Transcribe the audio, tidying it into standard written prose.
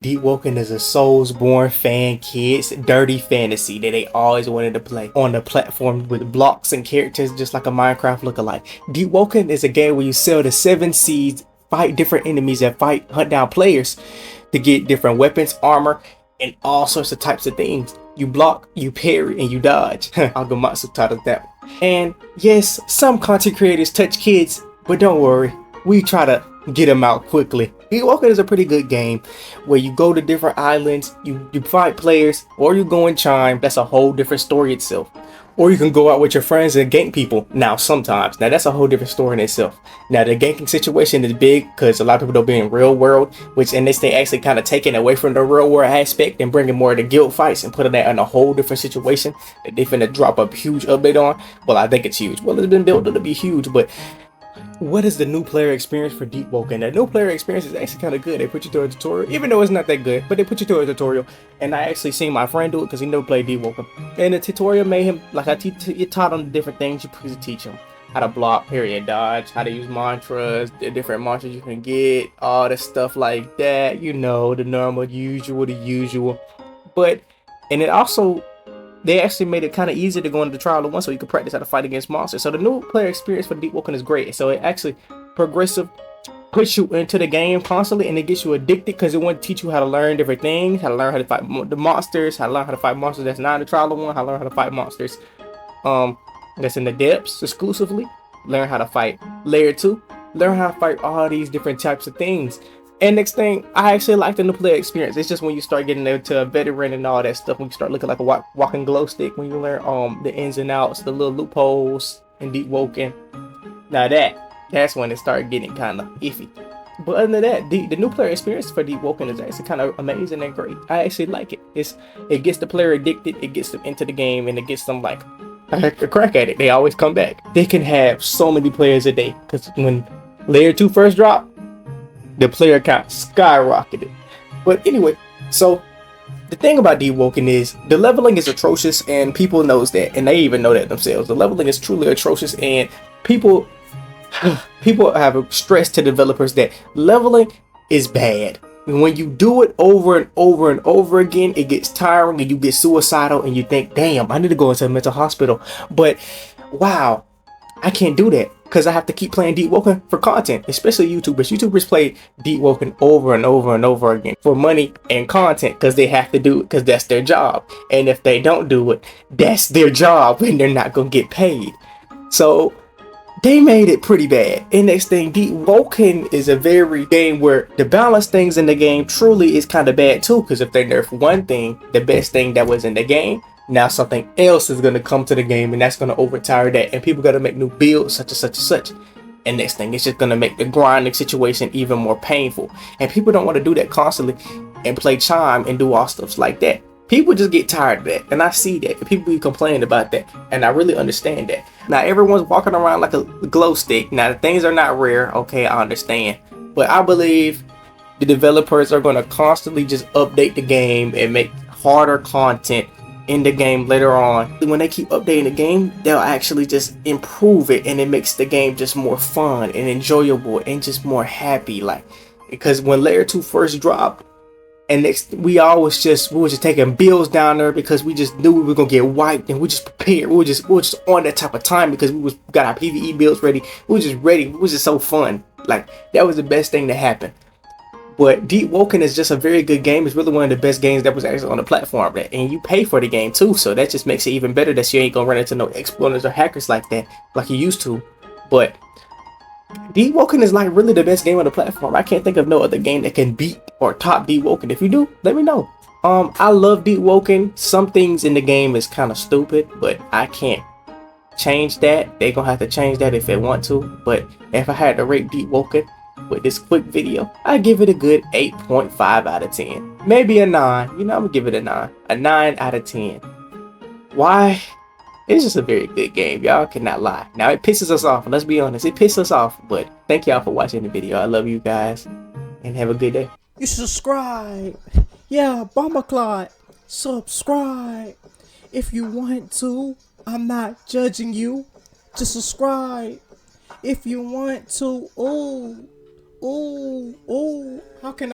Deepwoken is a Soulsborne fan kids dirty fantasy that they always wanted to play on the platform with blocks and characters just like a Minecraft lookalike. Deepwoken is a game where you sell the 7 seeds, fight different enemies and hunt down players to get different weapons, armor, and all sorts of types of things. You block, you parry, and you dodge. Algamatsu taught us that. And yes, some content creators touch kids, but don't worry, we try to get them out quickly. Deepwoken is a pretty good game where you go to different islands, you fight players, or you go and chime. That's a whole different story itself. Or you can go out with your friends and gank people. Now sometimes, now that's a whole different story in itself. Now the ganking situation is big because a lot of people don't be in real world, which in this they actually kind of taking away from the real world aspect and bringing more of the guild fights and putting that in a whole different situation that they finna drop a huge update on. Well, I think it's huge. Well, it's been built to be huge, but what is the new player experience for Deepwoken? The new player experience is actually kind of good. They put you through a tutorial, even though it's not that good, but they put you through a tutorial. And I actually seen my friend do it because he never played Deepwoken. And the tutorial made him, like it taught him different things. You teach him how to block, parry, and dodge, how to use mantras, the different mantras you can get, all the stuff like that. You know, the normal, the usual. But, and it also, they actually made it kind of easy to go into the trial of one so you can practice how to fight against monsters. So the new player experience for Deepwoken is great. So it actually progressive puts you into the game constantly, and it gets you addicted because it wants to teach you how to learn different things, how to learn how to fight the monsters, how to learn how to fight monsters that's not in the trial of one, how to learn how to fight monsters that's in the depths exclusively, learn how to fight layer 2, learn how to fight all these different types of things. And next thing, I actually like the new player experience. It's just when you start getting into a veteran and all that stuff, when you start looking like a walking glow stick, when you learn the ins and outs, the little loopholes in Deepwoken. Now that's when it started getting kind of iffy. But other than that, the new player experience for Deepwoken is actually kind of amazing and great. I actually like it. It gets the player addicted, it gets them into the game, and it gets them like a crack at it. They always come back. They can have so many players a day because when layer 2 first dropped, the player count skyrocketed. But anyway, so the thing about Deepwoken is the leveling is atrocious, and people knows that, and they even know that themselves. The leveling is truly atrocious, and people have stressed to developers that leveling is bad. And when you do it over and over and over again, it gets tiring and you get suicidal and you think, damn, I need to go into a mental hospital. But wow, I can't do that because I have to keep playing Deepwoken for content, especially YouTubers. YouTubers play Deepwoken over and over and over again for money and content because they have to do it because that's their job. And if they don't do it, that's their job and they're not going to get paid. So they made it pretty bad. And next thing, Deepwoken is a very game where the balance things in the game truly is kind of bad too, because if they nerf one thing, the best thing that was in the game, now something else is going to come to the game and that's going to overtire that, and people got to make new builds such and such and such. And next thing, it's just going to make the grinding situation even more painful, and people don't want to do that constantly and play chime and do all stuff like that. People just get tired of that, and I see that, and people be complaining about that, and I really understand that. Now everyone's walking around like a glow stick. Now the things are not rare, okay, I understand, but I believe the developers are going to constantly just update the game and make harder content in the game later on. When they keep updating the game, they'll actually just improve it, and it makes the game just more fun and enjoyable and just more happy. Like, because when layer 2 first dropped, and we were just taking builds down there because we just knew we were gonna get wiped, and we just prepared. We were just on that type of time because we got our PvE builds ready. We were just ready. It was just so fun. Like, that was the best thing to happen. But Deepwoken is just a very good game. It's really one of the best games that was actually on the platform. And you pay for the game too, so that just makes it even better that you ain't gonna run into no exploiters or hackers like that, like you used to. But Deepwoken is like really the best game on the platform. I can't think of no other game that can beat or top Deepwoken. If you do, let me know. I love Deepwoken. Some things in the game is kind of stupid, but I can't change that. They're gonna have to change that if they want to. But if I had to rate Deepwoken with this quick video, I give it a good 8.5 out of 10. Maybe a 9. You know, I'm gonna give it a 9. A 9 out of 10. Why? It's just a very good game. Y'all cannot lie. Now it pisses us off. Let's be honest. It pisses us off. But thank y'all for watching the video. I love you guys. And have a good day. You subscribe. Yeah, Bomber Clot. Subscribe. If you want to. I'm not judging you. Just subscribe. If you want to. Ooh. How can